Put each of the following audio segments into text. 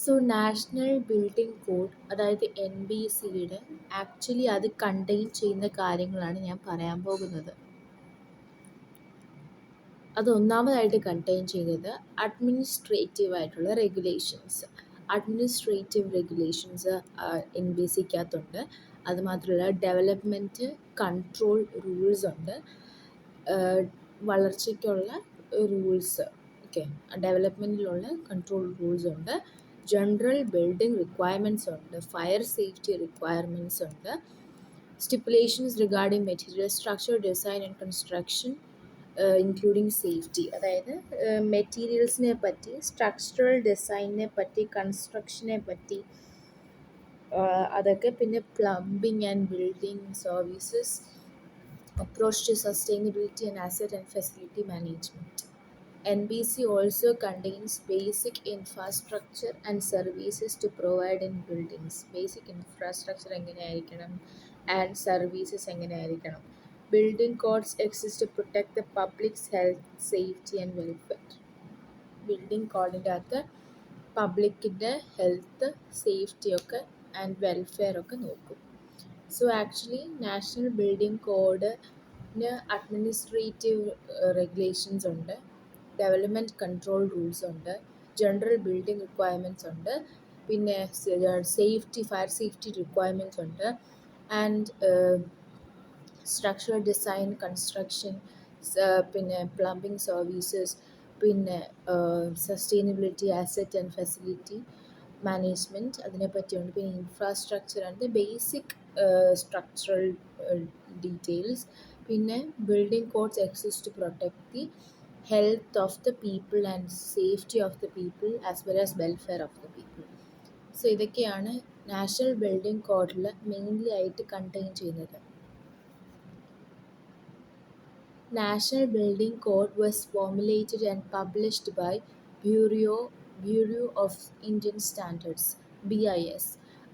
So national building code അതായത് NBCയുടെ actually അത് contain ചെയ്യുന്ന കാര്യങ്ങളാണ് ഞാൻ പറയാൻ പോകുന്നത്. അത് ഒന്നാമതായിട്ട് കണ്ടെയ്ൻ ചെയ്യുന്നത് അഡ്മിനിസ്ട്രേറ്റീവ് ആയിട്ടുള്ള റെഗുലേഷൻസ്. Administrative regulations NBCക്കകത്തുണ്ട്. അതുമാത്രമല്ല ഡെവലപ്മെൻറ്റ് കൺട്രോൾ റൂൾസ് ഉണ്ട്. വളർച്ചയ്ക്കുള്ള റൂൾസ്, ഓക്കെ, ഡെവലപ്മെൻറ്റിലുള്ള കൺട്രോൾ റൂൾസ് ഉണ്ട്. ജനറൽ ബിൽഡിംഗ് റിക്വയർമെൻറ്റ്സ് ഉണ്ട്. ഫയർ സേഫ്റ്റി റിക്വയർമെൻറ്റ്സ് ഉണ്ട്. Stipulations regarding material structure design and construction including safety. അതായത് മെറ്റീരിയൽസിനെ പറ്റി, സ്ട്രക്ചറൽ ഡിസൈനിനെ പറ്റി, കൺസ്ട്രക്ഷനെ പറ്റി, അതൊക്കെ. പിന്നെ plumbing and building services, approach to sustainability and asset and facility management. NBC also contains basic infrastructure and services to provide in buildings. Basic infrastructure എങ്ങനെയായിരിക്കണം and services എങ്ങനെയായിരിക്കണം. Building codes exist to protect the public's health, safety and welfare. Building കോഡിൻ്റെ അകത്ത് പബ്ലിക്കിൻ്റെ health, safety ഒക്കെ and welfare ഒക്കെ നോക്കും. So actually national building കോഡിന് administrative regulations ഉണ്ട്, ഡെവലപ്മെൻറ്റ് കൺട്രോൾ റൂൾസ് ഉണ്ട്, ജനറൽ ബിൽഡിംഗ് റിക്വയർമെൻറ്റ്സ് ഉണ്ട്, പിന്നെ സേഫ്റ്റി, ഫയർ സേഫ്റ്റി റിക്വയർമെൻറ്റ്സ് ഉണ്ട്, ആൻഡ് സ്ട്രക്ചറൽ ഡിസൈൻ, കൺസ്ട്രക്ഷൻ, പിന്നെ പ്ലംബിംഗ് സർവീസസ്, പിന്നെ sustainability, asset and facility management അതിനെപ്പറ്റിയുണ്ട്. പിന്നെ infrastructure and basic structural details. പിന്നെ building codes exist to protect the health of the people and safety of the people as well as welfare of the people. So ഇതൊക്കെയാണ് national building കോഡിൽ mainly ആയിട്ട് contain ചെയ്യുന്നത്. National Building Code was formulated and published by Bureau of Indian Standards BIS.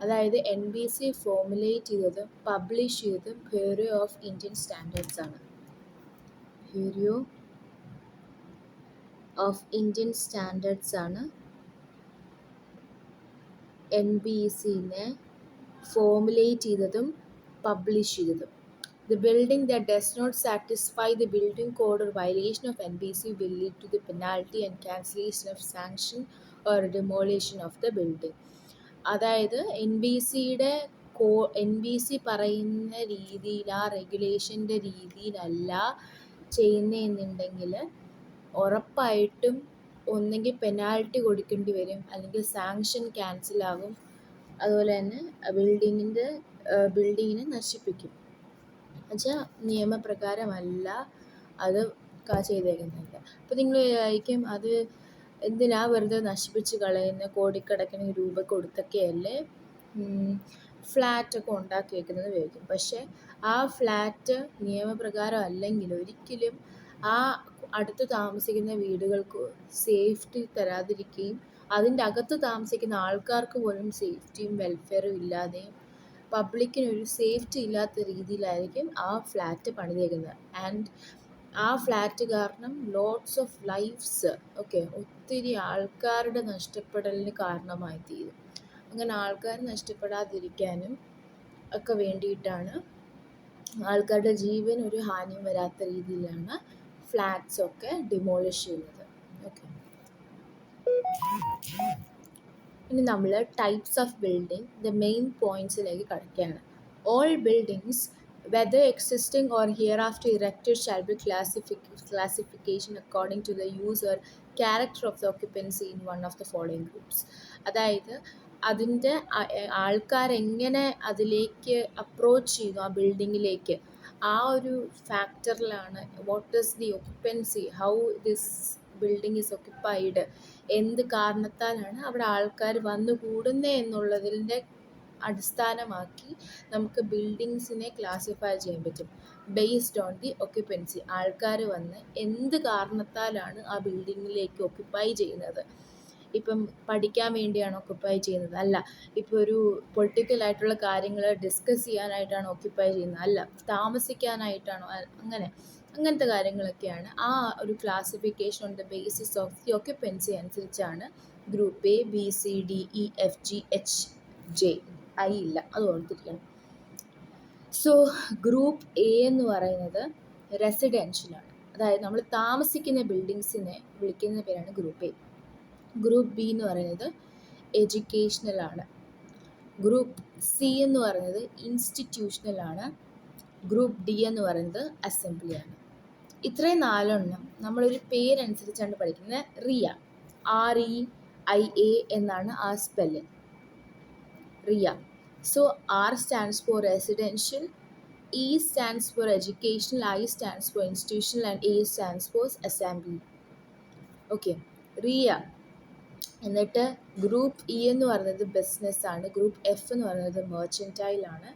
അതായത് NBC formulate ചെയ്തതും publish ചെയ്തതും bureau of Indian standards ആണ്. Bureau of Indian standards ആണ് NBCനെ formulate ചെയ്തതും പബ്ലിഷ് ചെയ്തതും. The building that does not satisfy the building code or violation of NBC will lead to the penalty and cancellation of sanction or demolition of the building. അതായത് NBC പറയുന്ന രീതിയിൽ, ആ റെഗുലേഷൻ്റെ രീതിയിലല്ല ചെയ്യുന്നതെന്നുണ്ടെങ്കിൽ ഉറപ്പായിട്ടും ഒന്നെങ്കിൽ പെനാൽറ്റി കൊടുക്കേണ്ടി വരും, അല്ലെങ്കിൽ സാങ്ഷൻ ക്യാൻസലാകും. അതുപോലെ തന്നെ ബിൽഡിങ്ങിനെ നശിപ്പിക്കും. എന്നുവെച്ചാൽ നിയമപ്രകാരമല്ല അത് ചെയ്തേക്കുന്നത്. അപ്പോൾ നിങ്ങൾ വിചാരിക്കും അത് എന്തിനാ വെറുതെ നശിപ്പിച്ച് കളയുന്ന, കോടിക്കണക്കിന് രൂപ കൊടുത്തൊക്കെയല്ലേ ഫ്ലാറ്റൊക്കെ ഉണ്ടാക്കി വെക്കുന്നത് വിചാരിക്കും. പക്ഷേ ആ ഫ്ലാറ്റ് നിയമപ്രകാരം അല്ലെങ്കിൽ ഒരിക്കലും ആ അടുത്ത് താമസിക്കുന്ന വീടുകൾക്ക് സേഫ്റ്റി തരാതിരിക്കുകയും അതിൻ്റെ അകത്ത് താമസിക്കുന്ന ആൾക്കാർക്ക് പോലും സേഫ്റ്റിയും വെൽഫെയറും ഇല്ലാതെയും പബ്ലിക്കിനൊരു സേഫ്റ്റി ഇല്ലാത്ത രീതിയിലായിരിക്കും ആ ഫ്ലാറ്റ് പണിതേക്കുന്നത്. ആൻഡ് ആ ഫ്ലാറ്റ് കാരണം ലോട്ട്സ് ഓഫ് ലൈഫ്സ്, ഓക്കെ, ഒത്തിരി ആൾക്കാരുടെ നഷ്ടപ്പെടലിന് കാരണമായി തീരും. അങ്ങനെ ആൾക്കാർ നഷ്ടപ്പെടാതിരിക്കാനും ഒക്കെ വേണ്ടിയിട്ടാണ്, ആൾക്കാരുടെ ജീവൻ ഒരു ഹാനിയും വരാത്ത രീതിയിലാണ് ഫ്ലാറ്റ്സൊക്കെ ഡിമോളിഷ് ചെയ്യുന്നത്. ഓക്കെ, ഇനി നമ്മൾ types of building the main പോയിൻറ്റ്സിലേക്ക് കടക്കുകയാണ്. All buildings whether existing or hereafter erected shall be classification according to the use or character of the occupancy in one of the following groups. അതായത് അതിൻ്റെ ആൾക്കാരെങ്ങനെ അതിലേക്ക് approach ചെയ്യുന്നു, ആ ബിൽഡിങ്ങിലേക്ക്, ആ ഒരു ഫാക്ടറിലാണ് what is the occupancy, how this building is occupied, എന്ത് കാരണത്താലാണ് അവിടെ ആൾക്കാർ വന്നു കൂടുന്നത് എന്നുള്ളതിൻ്റെ അടിസ്ഥാനമാക്കി നമുക്ക് ബിൽഡിങ്സിനെ ക്ലാസിഫൈ ചെയ്യാൻ പറ്റും. ബേസ്ഡ് ഓൺ ദി ഒക്യുപ്പൻസി, ആൾക്കാർ വന്ന് എന്ത് കാരണത്താലാണ് ആ ബിൽഡിങ്ങിലേക്ക് ഒക്യുപ്പൈ ചെയ്യുന്നത്. ഇപ്പം പഠിക്കാൻ വേണ്ടിയാണ് ഒക്യുപ്പൈ ചെയ്യുന്നത്, അല്ല. ഇപ്പോൾ ഒരു പൊളിറ്റിക്കലായിട്ടുള്ള കാര്യങ്ങൾ ഡിസ്കസ് ചെയ്യാനായിട്ടാണ് ഒക്യുപ്പൈ ചെയ്യുന്നത്, അല്ല. താമസിക്കാനായിട്ടാണോ, അങ്ങനെ അങ്ങനത്തെ കാര്യങ്ങളൊക്കെയാണ്. ആ ഒരു classification on the basis of the occupancy അനുസരിച്ചാണ് group A, B, C, D, E, F, G, H, J. I ഇല്ല, അത് ഓർത്തിരിക്കണം. സോ ഗ്രൂപ്പ് എ എന്ന് പറയുന്നത് റെസിഡൻഷ്യലാണ്, അതായത് നമ്മൾ താമസിക്കുന്ന ബിൽഡിങ്സിനെ വിളിക്കുന്ന പേരാണ് ഗ്രൂപ്പ് എ. ഗ്രൂപ്പ് ബി എന്ന് പറയുന്നത് എഡ്യൂക്കേഷണലാണ്. ഗ്രൂപ്പ് സി എന്ന് പറയുന്നത് ഇൻസ്റ്റിറ്റ്യൂഷണലാണ്. ഗ്രൂപ്പ് ഡി എന്ന് പറയുന്നത് അസംബ്ലിയാണ്. ഇത്രയും 4 നമ്മളൊരു പേരനുസരിച്ചാണ് പഠിക്കുന്നത്. റിയ, REIA എന്നാണ് ആ spelling, REIA. So R stands for residential, E stands for educational, I stands for institutional, and A stands for assembly. Okay, REIA. എന്നിട്ട് ഗ്രൂപ്പ് ഇ എന്ന് പറയുന്നത് ബിസിനസ്സാണ്. ഗ്രൂപ്പ് എഫ് എന്ന് പറയുന്നത് മെർച്ചൻറ്റൈലാണ്.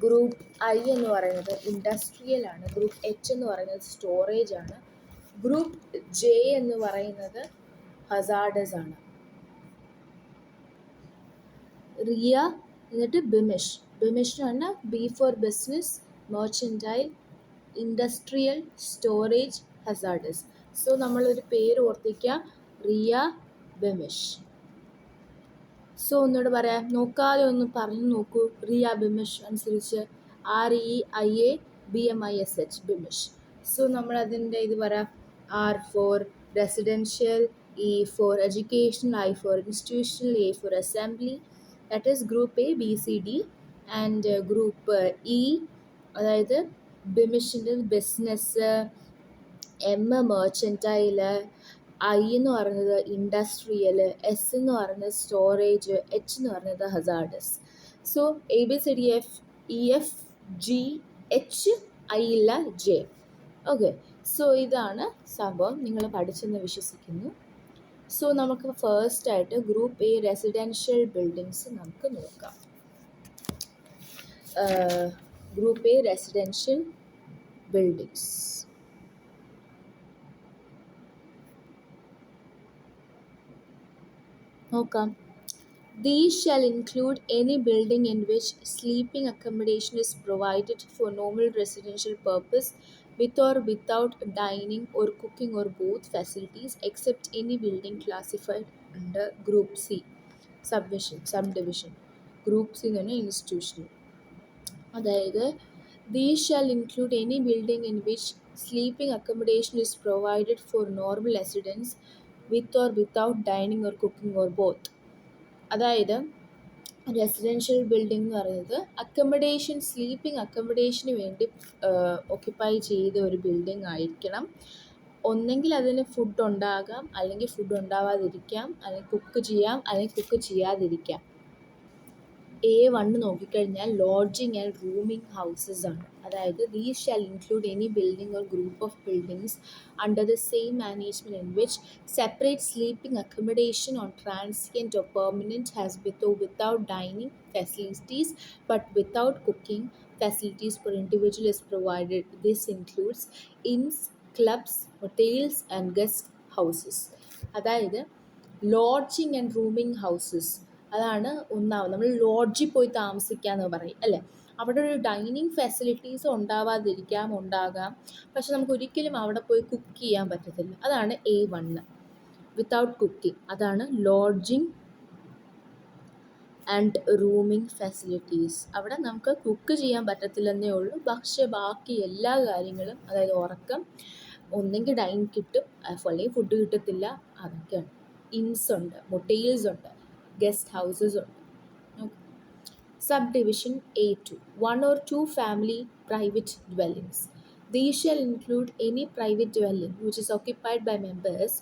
ഗ്രൂപ്പ് ഐ എന്ന് പറയുന്നത് ഇൻഡസ്ട്രിയലാണ്. ഗ്രൂപ്പ് എച്ച് എന്ന് പറയുന്നത് സ്റ്റോറേജ് ആണ്. ഗ്രൂപ്പ് ജെ എന്ന് പറയുന്നത് ഹസാർഡസ് ആണ്. റിയ എന്നിട്ട് ബിമിഷ്. ബിമിഷ് എന്ന് പറഞ്ഞാൽ B for business, mercantile, industrial, storage, hazardous. So നമ്മളൊരു പേര് ഓർത്തിക്കുക, റിയ, ബിമിഷ്. സോ ഒന്നുകൂടെ പറയാം, നോക്കാതെ ഒന്ന് പറഞ്ഞു നോക്കൂ. റിയ, ബിമിഷ് അനുസരിച്ച് REIA BMISH, ബിമിഷ്. സോ നമ്മളതിൻ്റെ ഇത് പറയാം. R for residential, E for educational, I for institutional, A for assembly. That is group A, B, C, D. And group E അതായത് ബിമിഷിൻ്റെ ബിസിനസ്, M മെർച്ചൻറ്റൈല്, I എന്ന് പറയുന്നത് ഇൻഡസ്ട്രിയൽ, S എന്ന് പറയുന്നത് storage, H എന്ന് പറയുന്നത് ഹസാർഡസ്. സോ ABCDFEFGH, I ഇല്ല, J. Okay, so ഇതാണ് സംഭവം, നിങ്ങൾ പഠിച്ചെന്ന് വിശ്വസിക്കുന്നു. സോ നമുക്ക് ഫസ്റ്റായിട്ട് ഗ്രൂപ്പ് എ റെസിഡൻഷ്യൽ ബിൽഡിങ്സ് നമുക്ക് നോക്കാം. ഗ്രൂപ്പ് എ റെസിഡൻഷ്യൽ ബിൽഡിങ്സ് നോക്കാം. These shall include any building in which sleeping accommodation is provided for normal residential purpose with or without dining or cooking or both facilities, except any building classified under Group C, subdivision. Group C എന്ന് പറഞ്ഞാൽ institutional. അതായത് these shall include any building in which sleeping accommodation is provided for normal residents with or without dining or cooking or both. അതായത് residential building എന്ന് പറയുന്നത് accommodation, sleeping accommodation വേണ്ടി occupy ചെയ്ത ഒരു building ആയിരിക്കണം. ഒന്നെങ്കിൽ അതിന് ഫുഡ് ഉണ്ടാകാം, അല്ലെങ്കിൽ ഫുഡ് ഉണ്ടാവാതിരിക്കാം, അല്ലെങ്കിൽ കുക്ക് ചെയ്യാം, അല്ലെങ്കിൽ കുക്ക് ചെയ്യാതിരിക്കാം. A1 നോക്കിക്കഴിഞ്ഞാൽ ലോഡ്ജിങ് ആൻഡ് റൂമിംഗ് ഹൗസസ് ആണ്. അതായത് these shall include any building or group of buildings under the same management in which separate sleeping accommodation on transient or permanent has with or without dining facilities but without cooking facilities for individual is provided. This includes inns, clubs, hotels and guest houses. അതായത് lodging and റൂമിംഗ് houses അതാണ് ഒന്നാമത്. നമ്മൾ ലോഡ്ജിൽ പോയി താമസിക്കാമെന്ന് പറയും അല്ലേ. അവിടെ ഒരു ഡൈനിങ് ഫെസിലിറ്റീസ് ഉണ്ടാവാതിരിക്കാം, ഉണ്ടാകാം, പക്ഷെ നമുക്ക് ഒരിക്കലും അവിടെ പോയി കുക്ക് ചെയ്യാൻ പറ്റത്തില്ല. അതാണ് A1, വിത്തൗട്ട് കുക്കിംഗ്. അതാണ് ലോഡ്ജിങ് ആൻഡ് റൂമിംഗ് ഫെസിലിറ്റീസ്. അവിടെ നമുക്ക് കുക്ക് ചെയ്യാൻ പറ്റത്തില്ലെന്നേ ഉള്ളൂ, പക്ഷേ ബാക്കി എല്ലാ കാര്യങ്ങളും, അതായത് ഉറക്കം, ഒന്നെങ്കിൽ ഡൈൻ കിട്ടും, അല്ലെങ്കിൽ ഫുഡ് കിട്ടത്തില്ല, അതൊക്കെയാണ്. ഇൻസ് ഉണ്ട്, മൊട്ടൈൽസ് ഉണ്ട്, ഗസ്റ്റ് ഹൗസസ് ഉണ്ട്. Subdivision A2, 1 or 2 family private dwellings. These shall include any private dwelling which is occupied by members.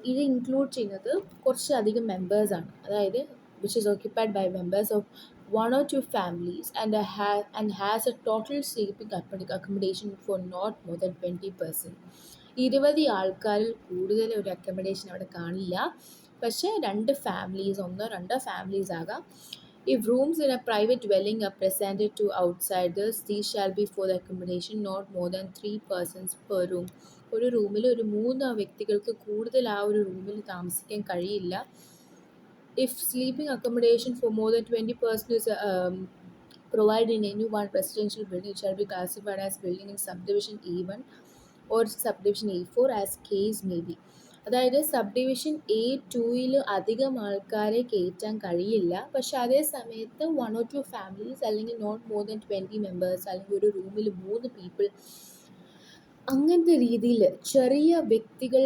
ഇത് ഇൻക്ലൂഡ് ചെയ്യുന്നത് കുറച്ചധികം മെമ്പേഴ്സാണ്. അതായത് which is occupied by members of 1 or 2 families and has a total sleeping accommodation for not more than 20%. 20 ആൾക്കാരിൽ കൂടുതൽ ഒരു accommodation അവിടെ കാണില്ല, പക്ഷേ 2 ഫാമിലീസ്, 1-2 ഫാമിലീസ് ആകാം. If rooms in a private dwelling are presented to outsiders, these shall be for the accommodation not more than 3 persons per room. ഒരു റൂമിൽ ഒരു 3 വ്യക്തികൾക്ക് കൂടുതൽ ആ ഒരു റൂമിൽ താമസിക്കാൻ കഴിയില്ല. If sleeping accommodation for more than 20 persons provided in any one residential building shall be classified as building in subdivision A1 or subdivision A4 as case may be. അതായത് സബ്ഡിവിഷൻ A2-ൽ അധികം ആൾക്കാരെ കയറ്റാൻ കഴിയില്ല, പക്ഷെ അതേ സമയത്ത് 1 or 2 ഫാമിലീസ് അല്ലെങ്കിൽ not more than 20 members അല്ലെങ്കിൽ ഒരു റൂമിൽ 3 പീപ്പിൾ, അങ്ങനത്തെ രീതിയിൽ ചെറിയ വ്യക്തികൾ,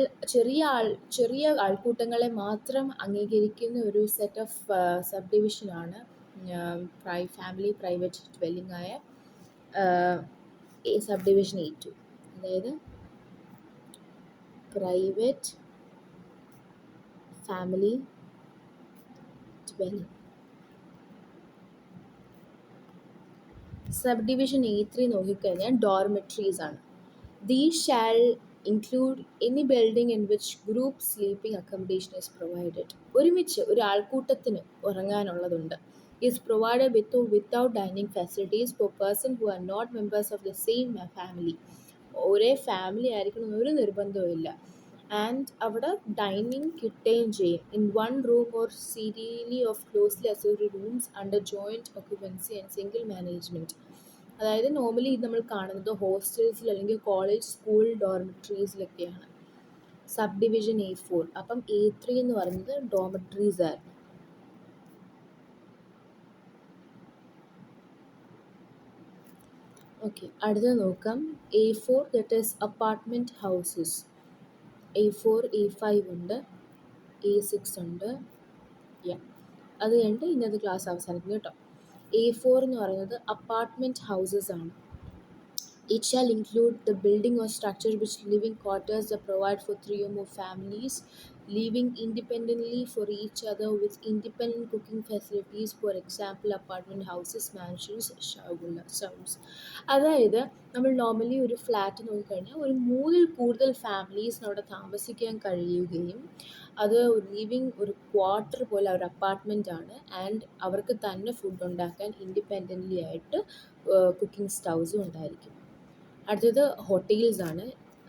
ചെറിയ ആൾക്കൂട്ടങ്ങളെ മാത്രം അംഗീകരിക്കുന്ന ഒരു സെറ്റ് ഓഫ് സബ്ഡിവിഷനാണ് ഫാമിലി പ്രൈവറ്റ് ഡ്വെല്ലിംഗ് ആയ സബ്ഡിവിഷൻ A2. അതായത് private family dwelling. Subdivision A3 നോക്കിക്കഴിഞ്ഞാൽ ഡോർമെട്രീസ് ആണ്. These shall include any building in which group sleeping accommodation is provided. ഒരുമിച്ച് ഒരു ആൾക്കൂട്ടത്തിന് ഉറങ്ങാനുള്ളതുണ്ട്. Is provided with or without dining facilities for person who are not members of the same family. ഒരേ family ആയിരിക്കണം ഒരു നിർബന്ധവും ഇല്ല. And അവിടെ dining കിട്ടുകയും ചെയ്യും. In one room or serially of closely associated rooms under joint occupancy and single management. അതായത് normally ഇത് നമ്മൾ കാണുന്നത് ഹോസ്റ്റൽസിൽ അല്ലെങ്കിൽ കോളേജ് സ്കൂൾ ഡോർമെട്രീസിലൊക്കെയാണ്. Subdivision A4. അപ്പം A3 എന്ന് പറയുന്നത് ഡോർമെട്രീസ് ആയിരുന്നു. ഓക്കെ, അടുത്ത നോക്കാം A4, that is apartment houses. A4, A5 ഉണ്ട്, A6 ഉണ്ട്. അത് കഴിഞ്ഞിട്ട് ഇന്നത്തെ ക്ലാസ് അവസാനിക്കും കേട്ടോ. A4 എന്ന് പറയുന്നത് അപ്പാർട്ട്മെൻറ്റ് ഹൗസസ് ആണ്. It shall include the building or structure which living quarters are provided for 3 or more families living independently for each other with independent cooking facilities, for example apartment houses, mansions, showers. അതായത് നമ്മൾ normally ഒരു flat നോക്കിക്കഴിഞ്ഞാൽ ഒരു 3-ൽ കൂടുതൽ ഫാമിലീസിന് അവിടെ താമസിക്കാൻ കഴിയുകയും അത് ലിവിങ് ഒരു ക്വാർട്ടർ പോലെ ഒരു അപ്പാർട്ട്മെൻ്റ് ആണ്. ആൻഡ് അവർക്ക് തന്നെ ഫുഡ് ഉണ്ടാക്കാൻ ഇൻഡിപെൻഡൻ്റ്ലി ആയിട്ട് കുക്കിംഗ് സ്റ്റൗസും ഉണ്ടായിരിക്കും. അടുത്തത് ഹോട്ടൽസ് ആണ്.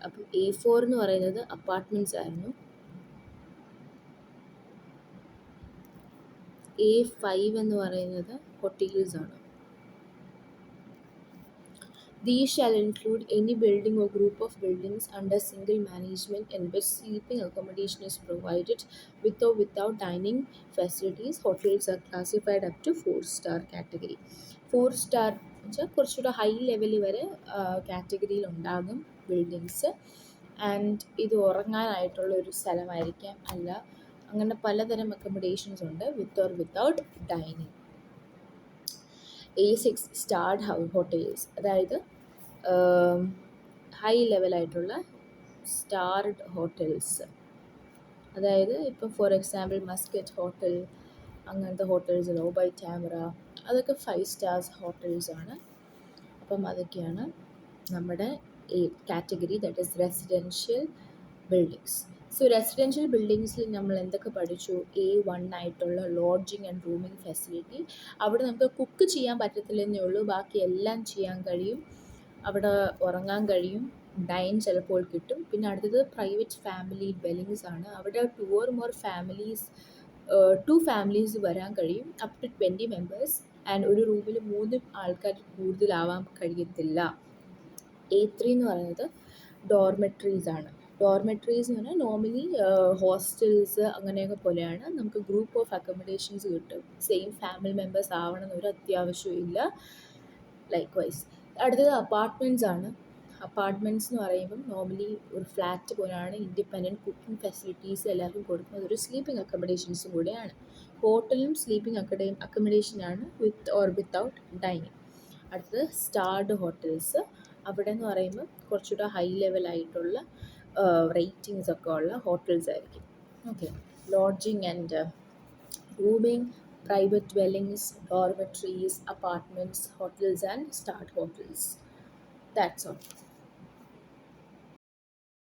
അപ്പം A4 എന്ന് പറയുന്നത് അപ്പാർട്ട്മെൻറ്റ്സ് ആയിരുന്നു. A5 എന്ന് പറയുന്നത് ഹോട്ടൽസ് ആണ്. These shall include any building or group of buildings under single management in which sleeping accommodation is provided with or without dining facilities. Hotels are classified up to 4-star category. 4-star വെച്ചാൽ കുറച്ചുകൂടെ high ലെവലിൽ വരെ കാറ്റഗറിയിൽ ഉണ്ടാകും buildings. And ഇത് ഉറങ്ങാനായിട്ടുള്ള ഒരു സ്ഥലമായിരിക്കാം, അല്ല അങ്ങനെ പലതരം അക്കോമഡേഷൻസ് ഉണ്ട് with or without dining. A6 starred hotels, അതായത് ഹൈ ലെവലായിട്ടുള്ള സ്റ്റാർഡ് ഹോട്ടൽസ്. അതായത് ഇപ്പം ഫോർ എക്സാമ്പിൾ മസ്കറ്റ് ഹോട്ടൽ, അങ്ങനത്തെ ഹോട്ടൽസ്, ഓബൈ ടാമറ, അതൊക്കെ 5 സ്റ്റാർസ് ഹോട്ടൽസ് ആണ്. അപ്പം അതൊക്കെയാണ് നമ്മുടെ category, that is residential buildings. So residential ബിൽഡിങ്സിൽ നമ്മൾ എന്തൊക്കെ പഠിച്ചു? A1 ആയിട്ടുള്ള ലോഡ്ജിങ് ആൻഡ് റൂമിങ് ഫെസിലിറ്റി. അവിടെ നമുക്ക് കുക്ക് ചെയ്യാൻ പറ്റത്തില്ലെന്നേ ഉള്ളൂ, ബാക്കി എല്ലാം ചെയ്യാൻ കഴിയും. അവിടെ ഉറങ്ങാൻ കഴിയും, ഡൈൻ ചിലപ്പോൾ കിട്ടും. പിന്നെ അടുത്തത് പ്രൈവറ്റ് ഫാമിലി ഡ്വെല്ലിങ്സ് ആണ്. അവിടെ 2 or more families, 2 families വരാൻ കഴിയും, അപ് ടു 20 മെമ്പേഴ്സ്. ആൻഡ് ഒരു റൂമിൽ 3 ആൾക്കാർ കൂടുതലാവാൻ കഴിയത്തില്ല. A3 എന്ന് പറയുന്നത് ഡോർമെട്രീസ് ആണ്. ഡോർമെട്രീസ് എന്ന് പറഞ്ഞാൽ നോർമലി ഹോസ്റ്റൽസ് അങ്ങനെയൊക്കെ പോലെയാണ്. നമുക്ക് ഗ്രൂപ്പ് ഓഫ് അക്കോമഡേഷൻസ് കിട്ടും. സെയിം ഫാമിലി മെമ്പേഴ്സ് ആവണമെന്ന് ഒരു അത്യാവശ്യവും ഇല്ല. ലൈക്ക് വൈസ് അടുത്തത് അപ്പാർട്ട്മെൻറ്റ്സ് ആണ്. അപ്പാർട്ട്മെൻറ്റ്സ് എന്ന് പറയുമ്പം നോർമലി ഒരു ഫ്ലാറ്റ് പോലെയാണ്. ഇൻഡിപെൻഡൻറ്റ് കുക്കിംഗ് ഫെസിലിറ്റീസ് എല്ലാവർക്കും കൊടുക്കുന്നത് ഒരു സ്ലീപ്പിംഗ് അക്കോമഡേഷൻസും കൂടെയാണ്. ഹോട്ടലും സ്ലീപ്പിംഗ് അക്കോമഡേഷനാണ് വിത്ത് ഓർ വിത്തൗട്ട് ഡൈനിങ്. അടുത്തത് സ്റ്റാർഡ് ഹോട്ടൽസ്. അവിടെ എന്ന് പറയുമ്പോൾ കുറച്ചുകൂടെ ഹൈ ലെവലായിട്ടുള്ള റേറ്റിങ്സ് ഒക്കെ ഉള്ള ഹോട്ടൽസ് ആയിരിക്കും. Okay, lodging and rooming, private dwellings, dormitories, apartments, hotels and starred hotels. That's all.